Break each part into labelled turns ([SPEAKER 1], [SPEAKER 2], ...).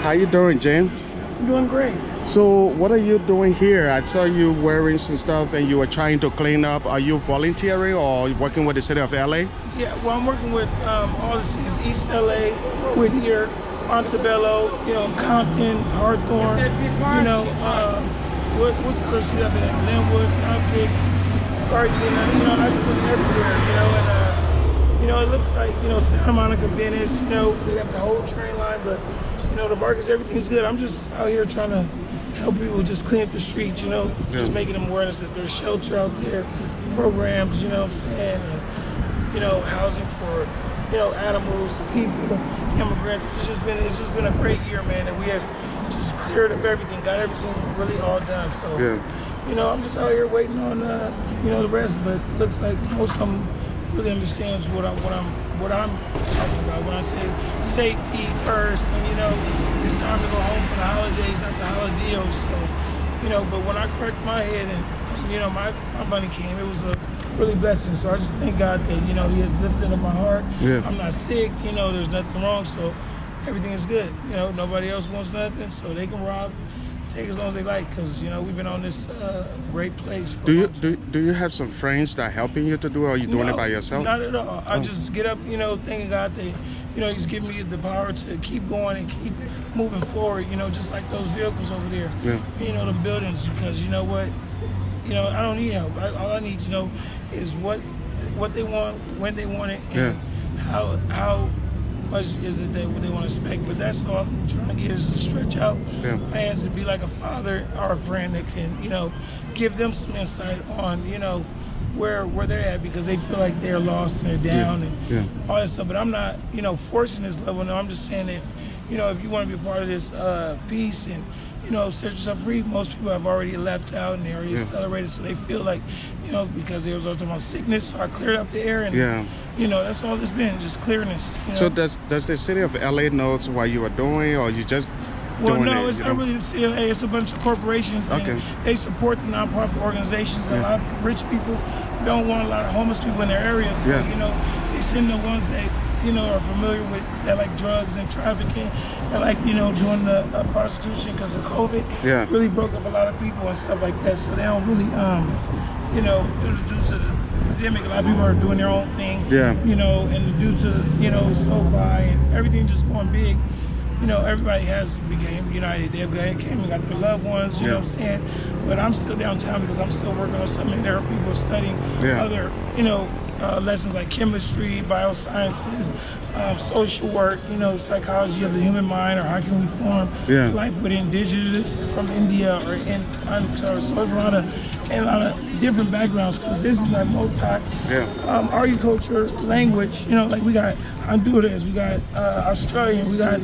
[SPEAKER 1] How you doing, James?
[SPEAKER 2] I'm doing great.
[SPEAKER 1] So what are you doing here? I saw you wearing some stuff and you were trying to clean up. Are you volunteering or working with the city of LA?
[SPEAKER 2] Yeah, well, I'm working with all the cities, East LA, Whittier, Montebello, Compton, Hawthorne, what's the other city up there? Linwood, Southgate, Garden, I've been everywhere, and it looks like, Santa Monica, Venice, they got the whole train line, but, the markets, everything's good. I'm just out here trying to help people just clean up the streets, just making them awareness that there's shelter out there, programs, what I'm saying, and, housing for, animals, people, immigrants. It's just been a great year, man, and we have just cleared up everything, got everything really all done. So, I'm just out here waiting on, the rest, but it looks like most of them really understands what I'm talking about when I say safety first, and it's time to go home for the holidays, not the holidays. So, but when I cracked my head and my money came, it was a really blessing. So I just thank God that He has lifted up my heart. Yeah. I'm not sick. There's nothing wrong. So everything is good. Nobody else wants nothing, so they can rob. Take as long as they like, because we've been on this great place. For
[SPEAKER 1] do you have some friends that are helping you to do it, or are you doing it by yourself?
[SPEAKER 2] Not at all. I just get up, thanking God that He's giving me the power to keep going and keep moving forward. Just like those vehicles over there. Yeah. The buildings, because you know what, I don't need help. All I need to know is what they want, when they want it, and how much is it that they want to expect. But that's all I'm trying to get, is to stretch out my hands to be like a father or a friend that can, give them some insight on, where they're at, because they feel like they're lost and they're down and all that stuff. But I'm not, forcing this level. No, I'm just saying that, if you want to be a part of this peace and, set yourself free. Most people have already left out and they already accelerated, so they feel like, because they was all talking about sickness, so I cleared out the air, and that's all it's been, just clearness.
[SPEAKER 1] So does the city of LA knows what you are doing, or you just doing
[SPEAKER 2] no, it's not really the city of LA. It's a bunch of corporations, and they support the nonprofit organizations. A lot of rich people don't want a lot of homeless people in their areas, so they send the ones that are familiar with that, like drugs and trafficking, and like doing the prostitution, because of COVID really broke up a lot of people and stuff like that. So they don't really due to the pandemic, a lot of people are doing their own thing. And due to SoFi and everything just going big, everybody has became united. They've came and got their loved ones, you know what I'm saying? But I'm still downtown because I'm still working on something. There are people studying other, lessons like chemistry, biosciences, social work, psychology of the human mind, or how can we form life with indigenous from India or so there's a lot of different backgrounds, because this is like agriculture, language, like we got Honduras, we got Australian, we got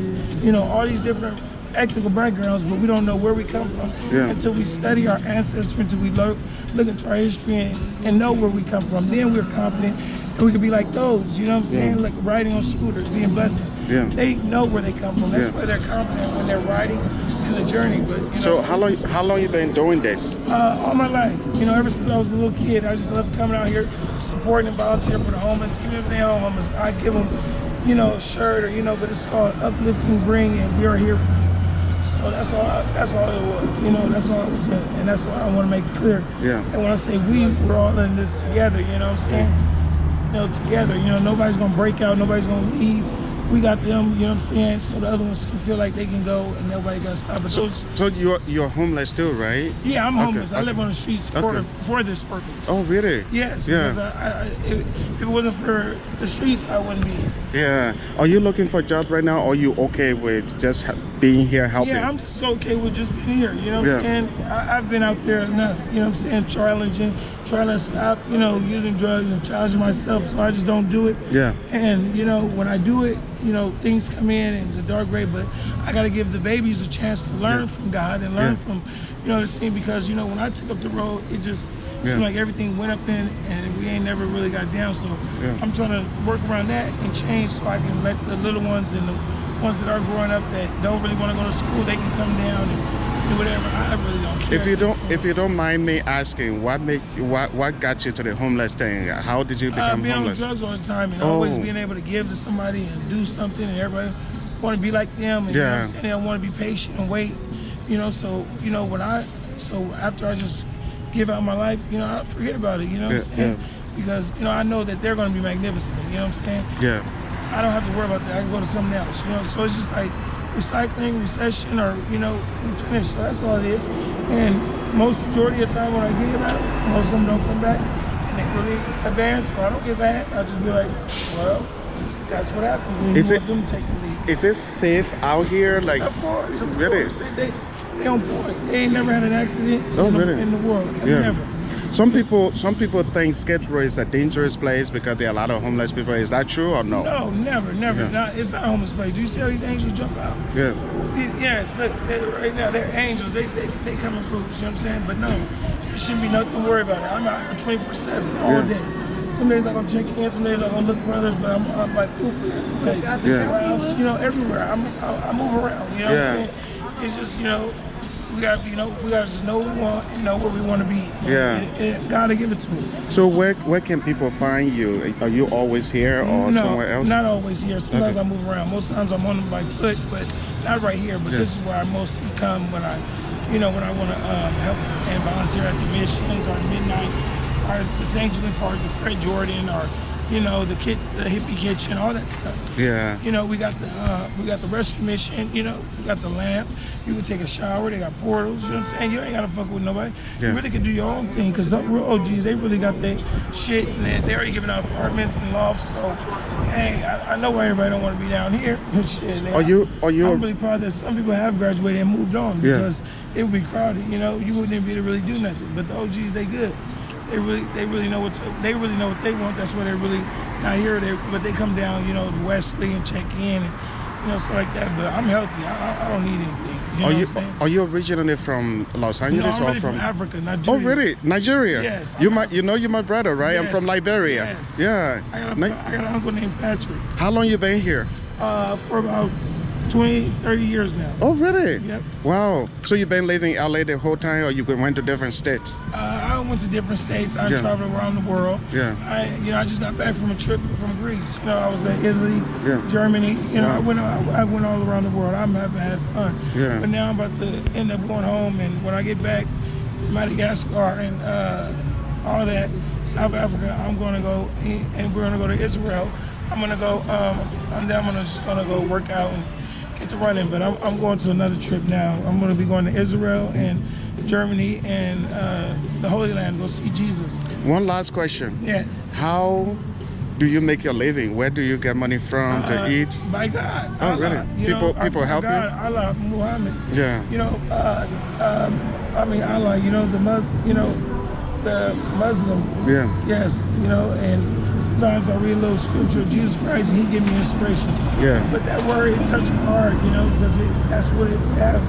[SPEAKER 2] all these different ethnical backgrounds, but we don't know where we come from until we study our ancestry, until we look into our history and know where we come from. Then we're confident and we can be like those, what I'm saying, like riding on scooters, being blessed. They know where they come from. That's why they're confident when they're riding in the journey. But
[SPEAKER 1] so how long you been doing this?
[SPEAKER 2] All my life. Ever since I was a little kid, I just love coming out here, supporting and volunteering for the homeless. Even if they are homeless, I give them, a shirt, or but it's called Uplifting Bring, and we are here for you. So that's all it was. That's all it was, and that's why I want to make it clear. And when I say we're all in this together. You know what I'm saying? Together. Nobody's gonna break out. Nobody's gonna leave. We got them, you know what I'm saying? So the other ones can feel like they can go and nobody got to stop it.
[SPEAKER 1] So you're homeless too, right?
[SPEAKER 2] Yeah, I'm homeless. I live on the streets for this purpose.
[SPEAKER 1] Oh, really?
[SPEAKER 2] Yes. Because if it wasn't for the streets, I wouldn't be here.
[SPEAKER 1] Yeah. Are you looking for a job right now, or are you okay with just being here helping?
[SPEAKER 2] Yeah, I'm just okay with just being here, you know what I'm saying? I've been out there enough, you know what I'm saying? Trying to stop, using drugs and challenging myself, so I just don't do it. And, when I do it, things come in the dark gray, but I got to give the babies a chance to learn from God and learn from, this thing, because, when I took up the road, it just seemed like everything went up and we ain't never really got down. So I'm trying to work around that and change, so I can let the little ones and the ones that are growing up that don't really want to go to school, they can come down and do whatever. I really don't care.
[SPEAKER 1] If you don't mind me asking, what got you to the homeless thing? How did you become
[SPEAKER 2] being
[SPEAKER 1] homeless?
[SPEAKER 2] Being on drugs all the time and always being able to give to somebody and do something, and everybody want to be like them, and you know what
[SPEAKER 1] Yeah.
[SPEAKER 2] I'm saying? I want to be patient and wait, you know. So you know so after I just give out my life, you know, I forget about it, you know what I'm saying? Because you know I know that they're going to be magnificent, you know what I'm saying?
[SPEAKER 1] Yeah.
[SPEAKER 2] I don't have to worry about that. I can go to something else, you know. So it's just like recycling, recession, or you know, replenish. So that's all it is. And majority of the time when I give out, most of them don't come back, and they really advance. So I don't get mad. I just be like, well, that's what happens when you want them to take the lead.
[SPEAKER 1] Is it safe out here? Like,
[SPEAKER 2] Of course,
[SPEAKER 1] really?
[SPEAKER 2] They on point. They ain't never had an accident in the world. Never.
[SPEAKER 1] Some people think Skid Row is a dangerous place because there are a lot of homeless people. Is that true or no?
[SPEAKER 2] No, never.
[SPEAKER 1] Yeah.
[SPEAKER 2] It's not a homeless place. Do you see how these angels jump out?
[SPEAKER 1] Yeah.
[SPEAKER 2] Yes, look, right now they're angels. They come in groups. You know what I'm saying? But no, there shouldn't be nothing to worry about it. I'm out here 24/7 all day. Some days I'm gonna check in. Some days I'm gonna look for others. But I'm like food for this. You know, everywhere. I move around. You know what I'm saying? It's just, you know, we gotta just know what we want and know where we want to be. And gotta give it to us.
[SPEAKER 1] So where can people find you? Are you always here or somewhere else?
[SPEAKER 2] Not always here. Sometimes I move around. Most times I'm on my foot, but not right here. But this is where I mostly come when I want to help and volunteer at the missions or midnight, or the St. Julian Park, the Fred Jordan, or you know, the hippie kitchen, all that stuff.
[SPEAKER 1] Yeah.
[SPEAKER 2] You know, we got the rescue mission. You know, we got the lamp. You can take a shower. They got portals. You know what I'm saying? You ain't gotta fuck with nobody. You really can do your own thing. Cause some real OGs, they really got their shit, and they already giving out apartments and lofts. So, hey, I know why everybody don't want to be down here. Shit, I'm really proud that some people have graduated and moved on because it would be crowded. You know, you wouldn't even be able to really do nothing. But the OGs, they good. They really know what they want. That's why they're really not here. But they come down, you know, to Wesley and check in, and you know, stuff like that. But I'm healthy. I don't need anything. You know what I'm saying?
[SPEAKER 1] Are you originally from Los Angeles
[SPEAKER 2] no, I'm
[SPEAKER 1] or
[SPEAKER 2] from Africa, Nigeria?
[SPEAKER 1] Oh, really? Nigeria?
[SPEAKER 2] Yes.
[SPEAKER 1] You're my brother, right?
[SPEAKER 2] Yes.
[SPEAKER 1] I'm from Liberia.
[SPEAKER 2] Yes.
[SPEAKER 1] Yeah.
[SPEAKER 2] I got an uncle named Patrick.
[SPEAKER 1] How long you been here?
[SPEAKER 2] For about 20, 30 years now.
[SPEAKER 1] Oh, really?
[SPEAKER 2] Yep.
[SPEAKER 1] Wow. So you've been living in LA the whole time, or you went to different states?
[SPEAKER 2] I went to different states. I traveled around the world.
[SPEAKER 1] Yeah.
[SPEAKER 2] I just got back from a trip from Greece. You know, I was in Italy, Germany. You know, I went all around the world. I'm having had fun.
[SPEAKER 1] Yeah.
[SPEAKER 2] But now I'm about to end up going home, and when I get back, Madagascar and all that, South Africa, I'm going to go, and we're going to go to Israel. I'm going to go. I'm just going to go work out and get to running. But I'm going to another trip now. I'm going to be going to Israel and Germany and the Holy Land, go see Jesus.
[SPEAKER 1] One last question.
[SPEAKER 2] Yes.
[SPEAKER 1] How do you make your living? Where do you get money from to eat?
[SPEAKER 2] By God.
[SPEAKER 1] Oh,
[SPEAKER 2] Allah.
[SPEAKER 1] really? People help you?
[SPEAKER 2] God, Allah, Muhammad.
[SPEAKER 1] Yeah.
[SPEAKER 2] You know, Allah. You know, the Muslim. Yeah. Yes. You know, and sometimes I read a little scripture of Jesus Christ, and He give me inspiration.
[SPEAKER 1] Yeah.
[SPEAKER 2] But that word, it touched my heart. You know, because that's what it has.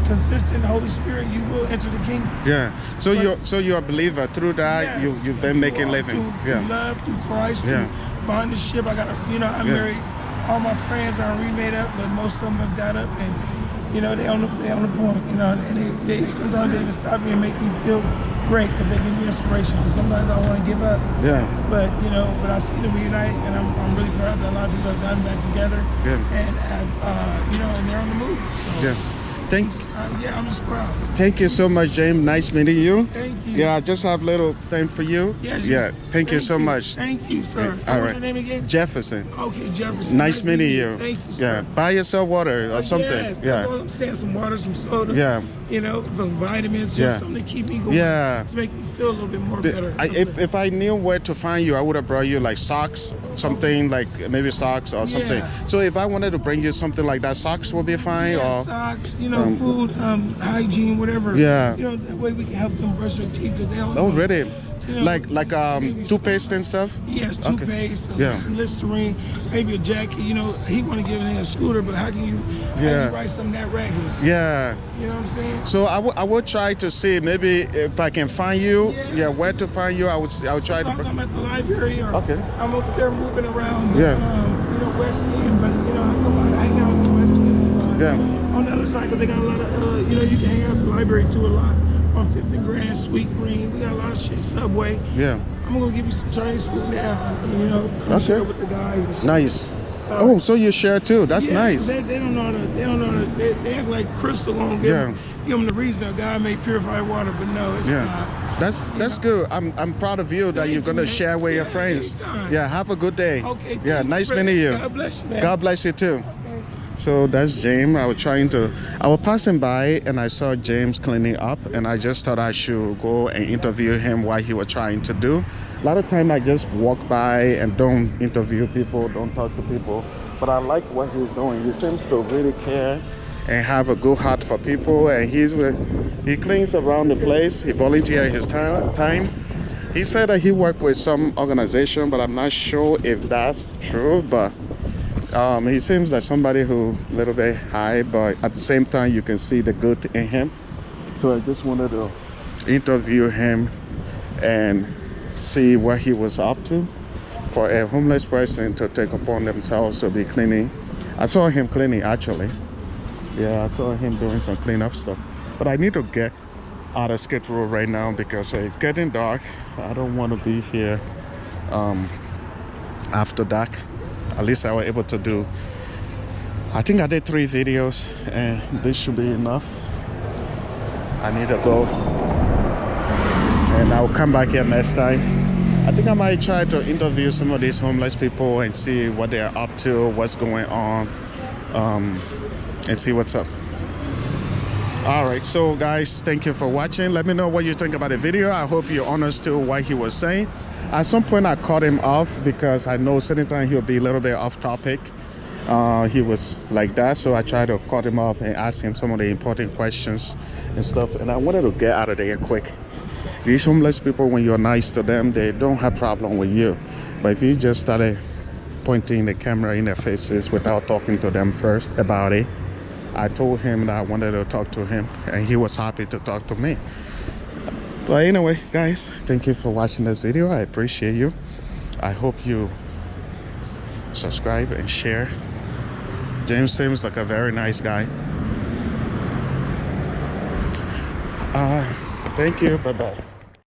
[SPEAKER 2] Consistent Holy Spirit, you will enter the kingdom.
[SPEAKER 1] Yeah. So you're a believer. Through that, you've been making living.
[SPEAKER 2] Through love, through Christ, through behind the ship. I got I'm married. All my friends are remade up, but most of them have got up, and you know they on the point. You know, and they sometimes they even stop me and make me feel great because they give me inspiration. And sometimes I want to give up. Yeah. But you know, I see them reunite, and I'm really proud that a lot of people have gotten back together. Yeah. And have, you know, and they're on the move. So,
[SPEAKER 1] yeah.
[SPEAKER 2] I'm just proud.
[SPEAKER 1] Thank you so much, James. Nice meeting you.
[SPEAKER 2] Thank you.
[SPEAKER 1] Yeah, I just have a little thing for you.
[SPEAKER 2] Yes,
[SPEAKER 1] thank you so much.
[SPEAKER 2] Thank you, sir.
[SPEAKER 1] All right.
[SPEAKER 2] What's your name again?
[SPEAKER 1] Jefferson.
[SPEAKER 2] Okay, Jefferson.
[SPEAKER 1] Nice meeting you.
[SPEAKER 2] Thank you, sir.
[SPEAKER 1] Yeah, buy yourself water or something.
[SPEAKER 2] Yes, that's all I'm saying. Some water, some soda.
[SPEAKER 1] Yeah.
[SPEAKER 2] You know, some vitamins, just something to keep me going.
[SPEAKER 1] Yeah.
[SPEAKER 2] To make me feel a little bit more better.
[SPEAKER 1] If I knew where to find you, I would have brought you like socks, something like maybe socks or something. So if I wanted to bring you something like that, socks will be fine.
[SPEAKER 2] Yeah,
[SPEAKER 1] or
[SPEAKER 2] socks, you know, food, hygiene, whatever.
[SPEAKER 1] Yeah.
[SPEAKER 2] You know, that way we can help them brush their teeth because they always.
[SPEAKER 1] Oh, really?
[SPEAKER 2] You know,
[SPEAKER 1] like toothpaste and stuff?
[SPEAKER 2] Yes, toothpaste, some Listerine, maybe a jacket. You know, he want to give it a scooter, but how can you write something that regular? Yeah. You know what I'm saying?
[SPEAKER 1] So I would try to see maybe if I can find you. Yeah, where to find you? I would try to.
[SPEAKER 2] I'm at the library or I'm up there moving around. You know, West End, but you know, I hang out in the West End. On the other side, because they got a lot of, you know, you can hang out at the library too a lot. On 5th and Grand, Sweet Green, we got a lot of shit. Subway. Yeah. I'm gonna give you some Chinese food now. You know, share with the guys. And shit.
[SPEAKER 1] Nice. Oh, so you share too. That's nice.
[SPEAKER 2] They don't know they act like Crystal gonna give them the reason that God made purified water, but no, it's not.
[SPEAKER 1] That's good. I'm proud of you that you're gonna share with your friends.
[SPEAKER 2] Anytime.
[SPEAKER 1] Yeah, have a good day.
[SPEAKER 2] Okay.
[SPEAKER 1] Yeah, nice meeting you.
[SPEAKER 2] God bless you, man.
[SPEAKER 1] God bless you too. So that's James. I was passing by and I saw James cleaning up, and I just thought I should go and interview him what he was trying to do. A lot of time I just walk by and don't interview people, don't talk to people, but I like what he's doing. He seems to really care and have a good heart for people, and he cleans around the place. He volunteers his time. He said that he worked with some organization, but I'm not sure if that's true, but he seems like somebody who a little bit high, but at the same time you can see the good in him. So I just wanted to interview him and see what he was up to for a homeless person to take upon themselves to be cleaning. I saw him cleaning actually. Yeah, I saw him doing some cleanup stuff. But I need to get out of Skid Row right now because it's getting dark. I don't want to be here after dark. At least I was able to do, I think I did 3 videos and this should be enough. I need to go and I'll come back here next time. I think I might try to interview some of these homeless people and see what they're up to, what's going on, and see what's up. All right, so guys, thank you for watching. Let me know what you think about the video. I hope you understood what he was saying. At some point I cut him off because I know certain time he'll be a little bit off topic. He was like that, so I tried to cut him off and ask him some of the important questions and stuff, and I wanted to get out of there quick. These homeless people, when you're nice to them, they don't have problem with you, but if you just started pointing the camera in their faces without talking to them first about it, I told him that I wanted to talk to him and he was happy to talk to me. But anyway, guys, thank you for watching this video. I appreciate you. I hope you subscribe and share. James seems like a very nice guy. Thank you. Bye-bye.